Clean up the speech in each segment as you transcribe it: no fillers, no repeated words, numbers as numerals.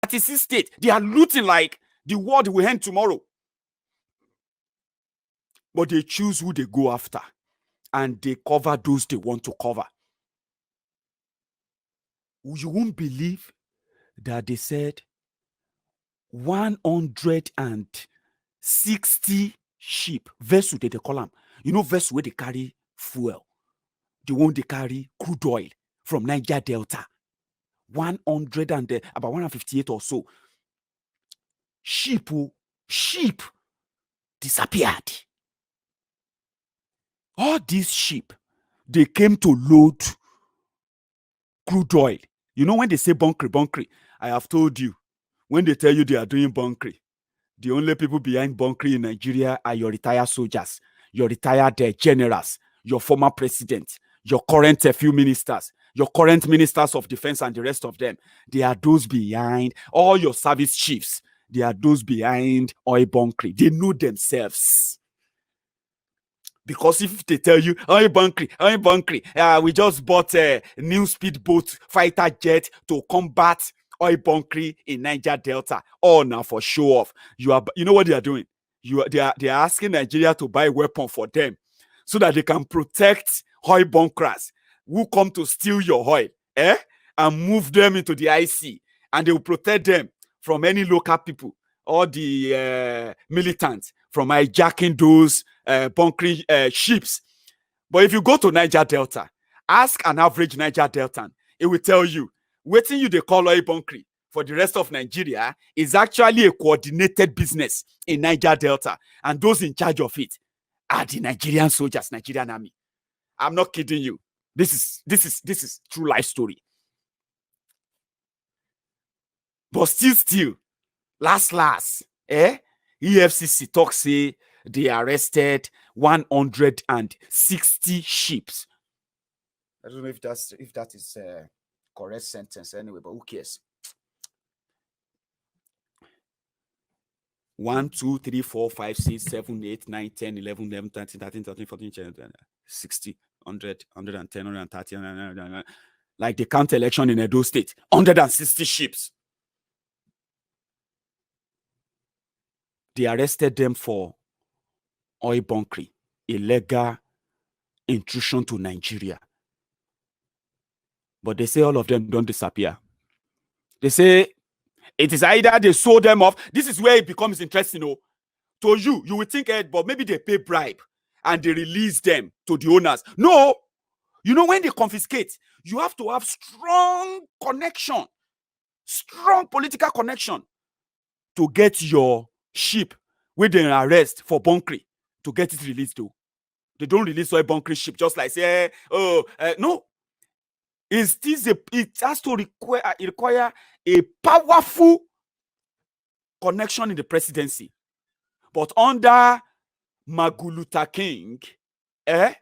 36 states. They are looting like the world will end tomorrow. But they choose who they go after, and they cover those they want to cover. You won't believe that they said 160 ship vessel, they call them. You know, vessel where they carry fuel, the one they carry crude oil from Niger Delta. 100 and about 158 or so. Sheep disappeared. All these sheep, they came to load crude oil. You know, when they say bunkery, I have told you, when they tell you they are doing bunkery, the only people behind bunkery in Nigeria are your retired soldiers, your retired generals, your former president, your current few ministers, your current ministers of defense and the rest of them. They are those behind, all your service chiefs. They are those behind oil bunkery. They know themselves. Because if they tell you, oil bunkery, we just bought a new speedboat fighter jet to combat oil bunkery in Niger Delta. Oh, now for show off. You know what they are doing? They are asking Nigeria to buy a weapon for them so that they can protect oil bunkers who come to steal your oil, and move them into the IC, and they will protect them from any local people or the militants from hijacking those bunkering ships. But if you go to Niger Delta, ask an average Niger Deltan, it will tell you, waiting you they call oil bunkering for the rest of Nigeria is actually a coordinated business in Niger Delta, and those in charge of it are the Nigerian soldiers, Nigerian army. I'm not kidding you. This is true life story. But still, last, EFCC talk say they arrested 160 ships. I don't know if that is a correct sentence anyway, but who cares? 1, 2, 3, 4, 5, 6, 7, 8, 9, 10, 11, 12, 13, 14, 15, 60, 100, 110, 130, 100, like the counter election in Edo State, 160 ships. They arrested them for oil bunkering, illegal intrusion to Nigeria. But they say all of them don't disappear. They say it is either they sold them off. This is where it becomes interesting. To you will think, but maybe they pay bribe and they release them to the owners. No. You know, when they confiscate, you have to have strong connection, strong political connection to get your ship where they arrest for bunkering to get it released to. They don't release oil bunkering ship just like say, no. It has to require a powerful connection in the presidency. But under Maguluta King, it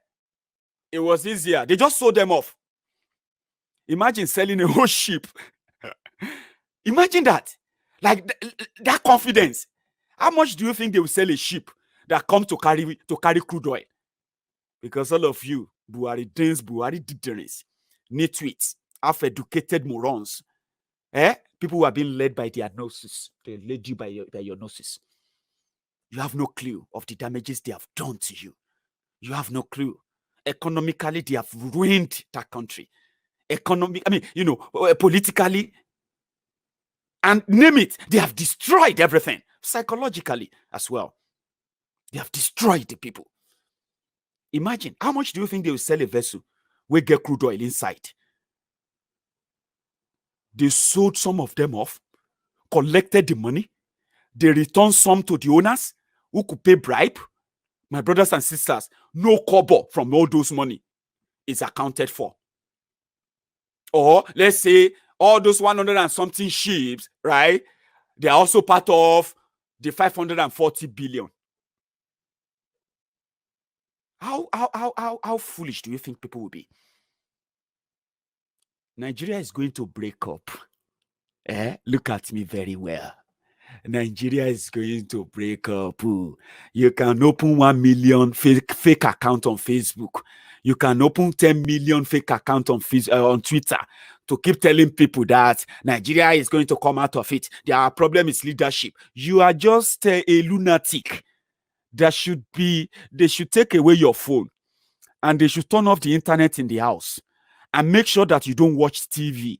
was easier. They just sold them off. Imagine selling a whole ship. Imagine that. Like that confidence. How much do you think they will sell a ship that comes to carry crude oil? Because all of you, Buhari Diderins, nitwits, half-educated morons, people who are being led by their noses. They led you by your noses. You have no clue of the damages they have done to you. You have no clue. Economically, they have ruined that country. Politically, and name it, they have destroyed everything. Psychologically as well. They have destroyed the people. Imagine, how much do you think they will sell a vessel where get crude oil inside? They sold some of them off, collected the money, they returned some to the owners who could pay bribe. My brothers and sisters, no kobo from all those money is accounted for. Or let's say all those 100 and something ships, right? They are also part of the 540 billion. How foolish do you think people will be? Nigeria is going to break up. Look at me very well. Nigeria is going to break up. You can open 1 million fake account on Facebook. You can open 10 million fake account on Twitter to keep telling people that Nigeria is going to come out of it. Their problem is leadership. You are just a lunatic. They should take away your phone and they should turn off the internet in the house and make sure that you don't watch TV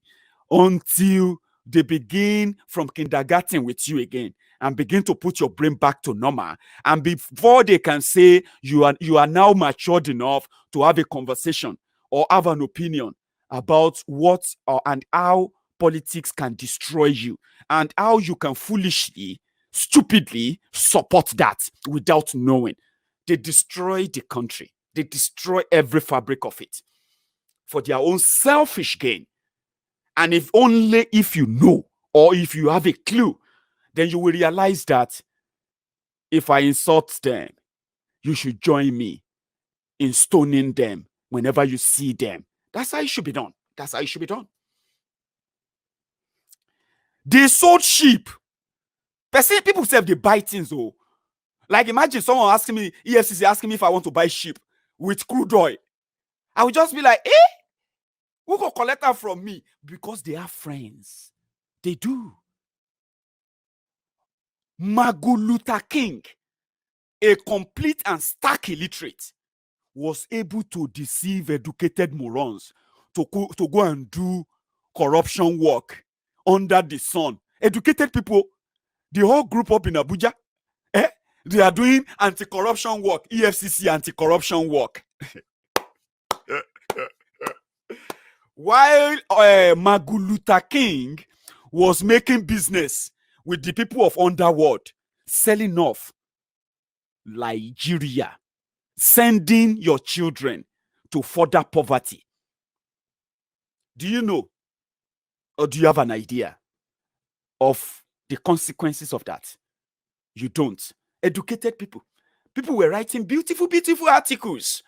until they begin from kindergarten with you again and begin to put your brain back to normal. And before they can say you are now matured enough to have a conversation or have an opinion about what and how politics can destroy you and how you can foolishly, stupidly support that without knowing. They destroy the country. They destroy every fabric of it for their own selfish gain. And if you know, or if you have a clue, then you will realize that if I insult them, you should join me in stoning them whenever you see them. That's how it should be done. That's how it should be done. They sold sheep. People say they buy things, though. Like imagine someone asking me, EFCC asking me if I want to buy sheep with crude oil. I would just be like, who go collect that from me? Because they are friends. They do. Martin Luther King, a complete and stark illiterate, was able to deceive educated morons to go and do corruption work under the sun. Educated people, they all group up in Abuja. They are doing anti-corruption work, EFCC anti-corruption work. While Martin Luther King was making business with the people of underworld, selling off Nigeria, sending your children to further poverty. Do you know, or do you have an idea of the consequences of that? You don't. Educated people were writing beautiful, beautiful articles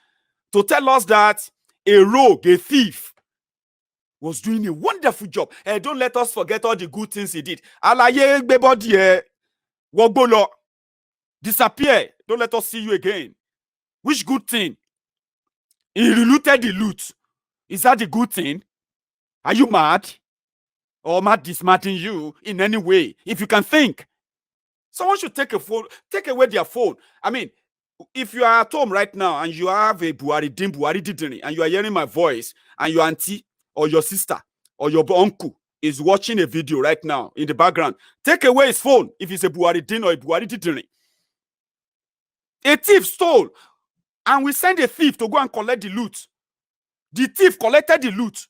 to tell us that a rogue, a thief, was doing a wonderful job. Don't let us forget all the good things he did. Alaye gbebodi wogbolo, disappear. Don't let us see you again. Which good thing? He looted the loot. Is that the good thing? Are you mad? Or mad dismarting you in any way? If you can think. Someone should take away their phone. I mean, if you are at home right now and you have a Buhari Didini, and you are hearing my voice, and your auntie or your sister or your uncle is watching a video right now in the background, take away his phone if it's a Buhari Din or a Buhari Didini. A thief stole, and we send a thief to go and collect the loot. The thief collected the loot,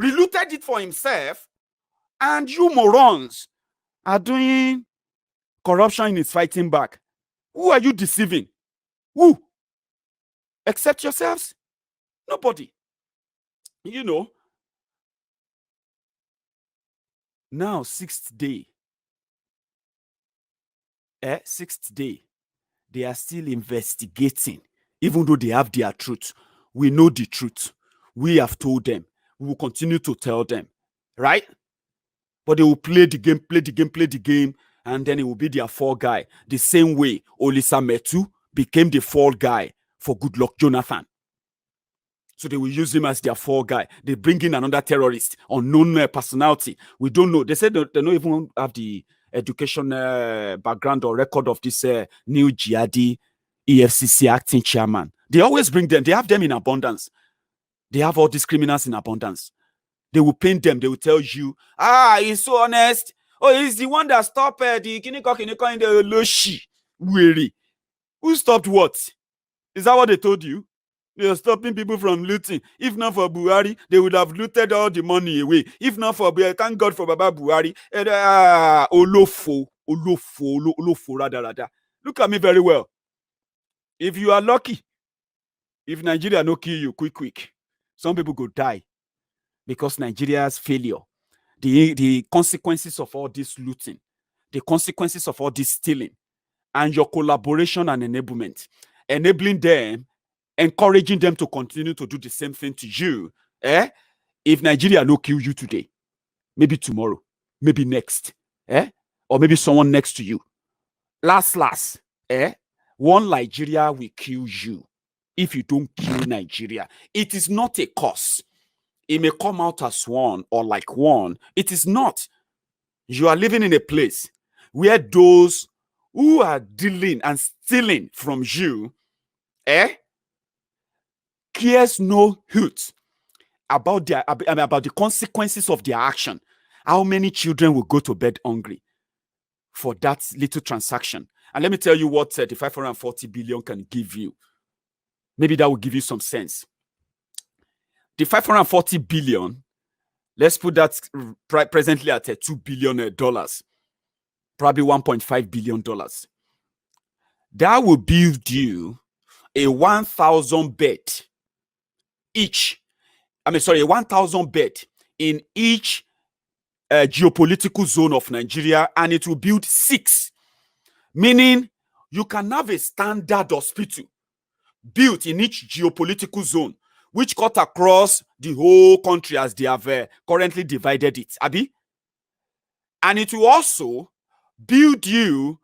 relooted it for himself, and you morons are doing corruption in its fighting back. Who are you deceiving? Who? Except yourselves? Nobody. You know. Now, sixth day. They are still investigating, even though they have their truth. We know the truth. We have told them. We will continue to tell them. Right? But they will play the game, and then it will be their fall guy. The same way Olisa Metu became the fall guy for Goodluck Jonathan. So they will use him as their fall guy. They bring in another terrorist, unknown personality. We don't know. They said they don't even have the education background or record of this new jihadi EFCC acting chairman. They always bring them. They have them in abundance. They have all these criminals in abundance. They will paint them. They will tell you, he's so honest. Oh, he's the one that stopped the Kiniko in the Loshi. Weary. Who stopped what? Is that what they told you? They are stopping people from looting. If not for Buhari, they would have looted all the money away. If not for Buhari, thank God for Baba Buhari. Olofo, rada. Look at me very well. If you are lucky, if Nigeria no kill you quick, some people go die because Nigeria's failure. The consequences of all this looting, the consequences of all this stealing, and your collaboration and enablement, enabling them, encouraging them to continue to do the same thing to you. If Nigeria no kill you today, maybe tomorrow, maybe next, or maybe someone next to you. Last, one Nigeria will kill you if you don't kill Nigeria. It is not a cause. It may come out as one or like one. It is not. You are living in a place where those who are dealing and stealing from you cares no hoot about about the consequences of their action. How many children will go to bed hungry for that little transaction? And let me tell you what the 540 billion can give you. Maybe that will give you some sense. The 540 billion, let's put that presently at $2 billion, probably $1.5 billion. That will build you a 1,000 bed each. A 1,000 bed in each geopolitical zone of Nigeria, and it will build 6, meaning you can have a standard hospital built in each geopolitical zone, which cut across the whole country as they have currently divided it, Abi. And it will also build you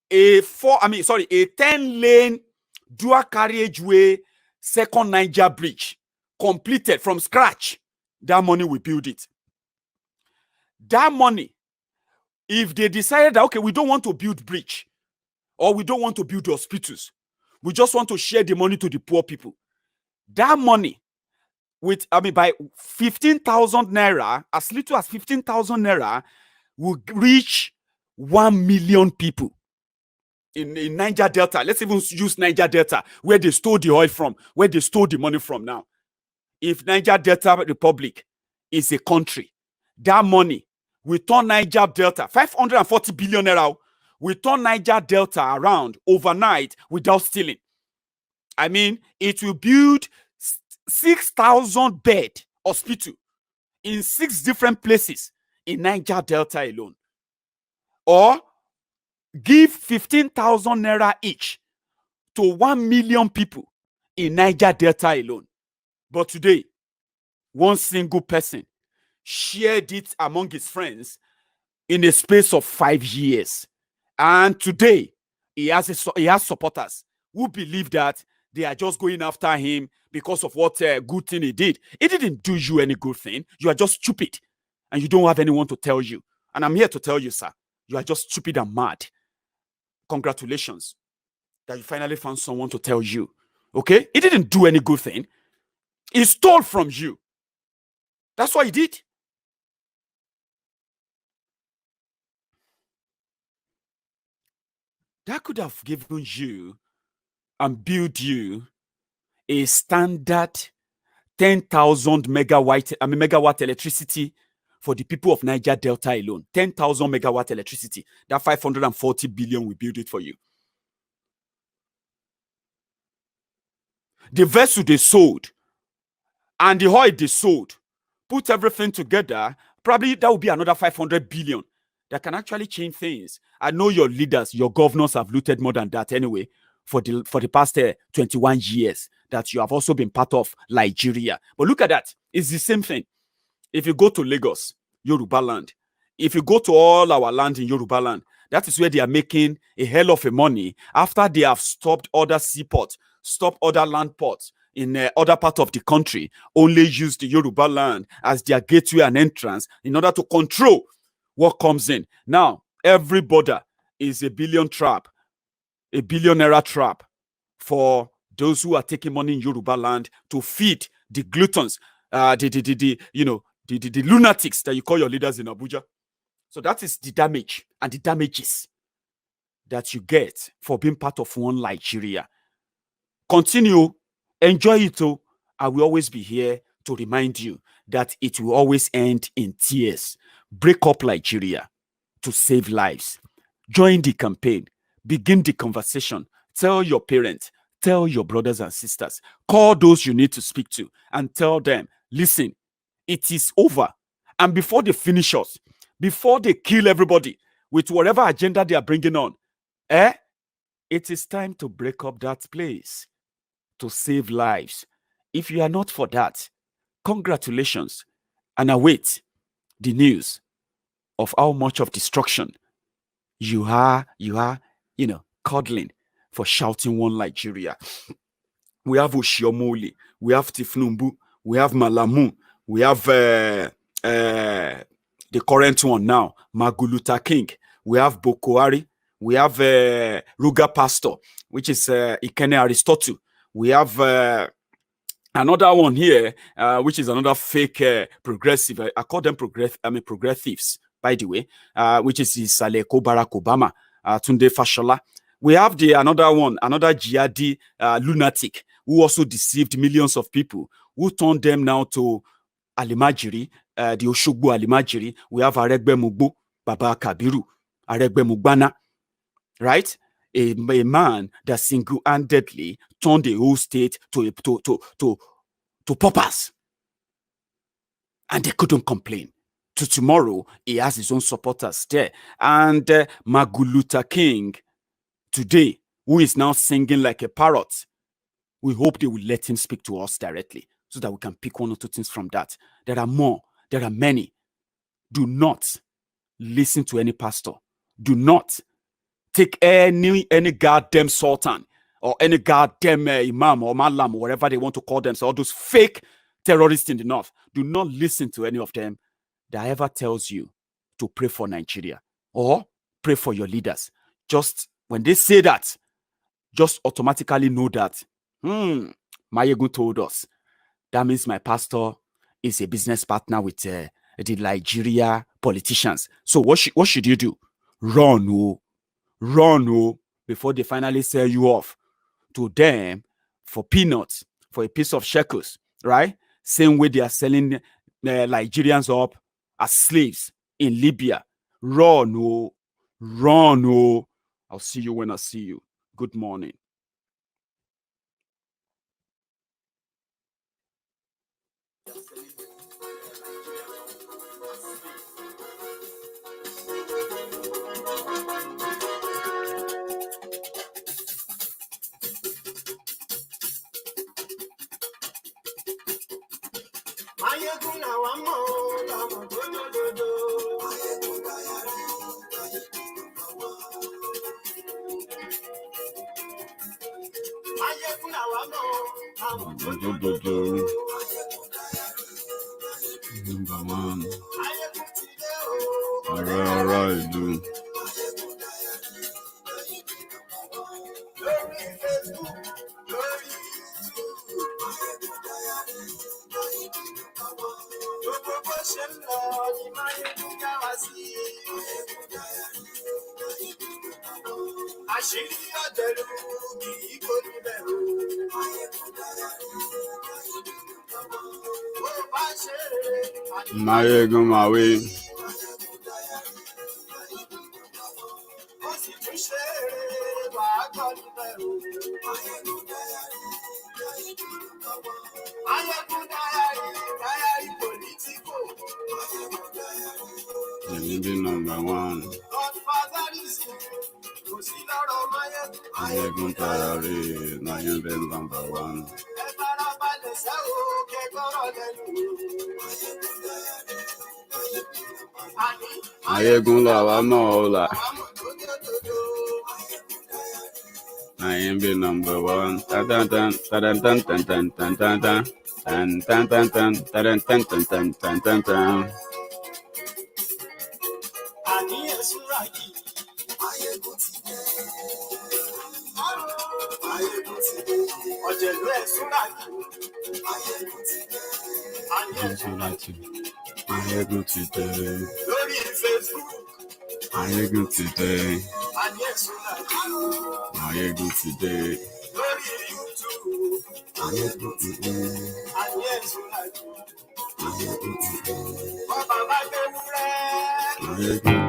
a 10-lane dual carriageway second Niger bridge, completed from scratch. That money will build it. That money, if they decided that, okay, we don't want to build bridge, or we don't want to build hospitals, we just want to share the money to the poor people. That money, by 15,000 naira, as little as 15,000 naira, will reach 1 million people in Niger Delta. Let's even use Niger Delta, where they stole the oil from, where they stole the money from now. If Niger Delta Republic is a country, that money will turn Niger Delta, 540 billion naira, will turn Niger Delta around overnight without stealing. I mean, it will build 6,000 bed hospital in 6 different places in Niger Delta alone. Or give 15,000 naira each to 1 million people in Niger Delta alone. But today, one single person shared it among his friends in a space of 5 years. And today, he has supporters who believe that they are just going after him because of what good thing he did. He didn't do you any good thing. You are just stupid. And you don't have anyone to tell you. And I'm here to tell you, sir, you are just stupid and mad. Congratulations that you finally found someone to tell you. Okay? He didn't do any good thing. He stole from you. That's what he did. That could have given you and built you a standard 10,000 megawatt electricity for the people of Niger Delta alone. 10,000 megawatt electricity. That 540 billion will build it for you. The vessel they sold and the oil they sold, put everything together, probably that will be another 500 billion that can actually change things. I know your leaders, your governors have looted more than that anyway for the past 21 years that you have also been part of Nigeria. But look at that. It's the same thing. If you go to Lagos, Yoruba land, if you go to all our land in Yoruba land, that is where they are making a hell of a money after they have stopped other seaports, stopped other land ports in other parts of the country, only use the Yoruba land as their gateway and entrance in order to control what comes in. Now, every border is a billion naira trap for those who are taking money in Yoruba land to feed the gluttons, the lunatics that you call your leaders in Abuja. So that is the damage and the damages that you get for being part of one Nigeria. Continue, enjoy it too. I will always be here to remind you that it will always end in tears. Break up Nigeria to save lives. Join the campaign. Begin the conversation. Tell your parents, tell your brothers and sisters, call those you need to speak to and tell them, listen, it is over. And before they finish us, before they kill everybody with whatever agenda they are bringing on, it is time to break up that place to save lives. If you are not for that, congratulations, and await the news of how much of destruction you are, cuddling for shouting one Nigeria. We have Oshiomole, we have Tifnumbu, we have Malamu, We have the current one now, Martin Luther King. We have Boko Haram. We have Ruga Pastor, which is Ikene Aristotle. We have another one here, which is another fake progressive. I call them progressives, by the way, which is Saleko Barack Obama, Tunde Fashola. We have another one, another jihadi lunatic who also deceived millions of people, who turned them now to Alimajiri, the Oshogbo Alimajiri. We have Aregbe Mugbo, Baba Kabiru, Aregbe Mugbana, right? A man that single-handedly turned the whole state to paupers. And they couldn't complain. To tomorrow, he has his own supporters there. And Martin Luther King, today, who is now singing like a parrot, we hope they will let him speak to us directly so that we can pick one or two things from that. There are more. There are many. Do not listen to any pastor. Do not take any goddamn sultan or any goddamn imam or malam or whatever they want to call them. So all those fake terrorists in the north. Do not listen to any of them that ever tells you to pray for Nigeria or pray for your leaders. Just when they say that, just automatically know that Maiyegun told us. That means my pastor is a business partner with the Nigeria politicians. So what should you do? Run, before they finally sell you off to them for peanuts, for a piece of shekels, right? Same way they are selling Nigerians up as slaves in Libya. Run. I'll see you when I see you. Good morning. Number one. All right, dude. Maiyegun my way. Number one. Maiyegun Tayari, Maiyegun number one. Maiyegun lawa mola. Maiyegun number one. Tan tan tan tan tan tan tan tan tan tan tan tan tan tan tan tan tan tan. Maiyegun today. Maiyegun today. Maiyegun today. Maiyegun today. Maiyegun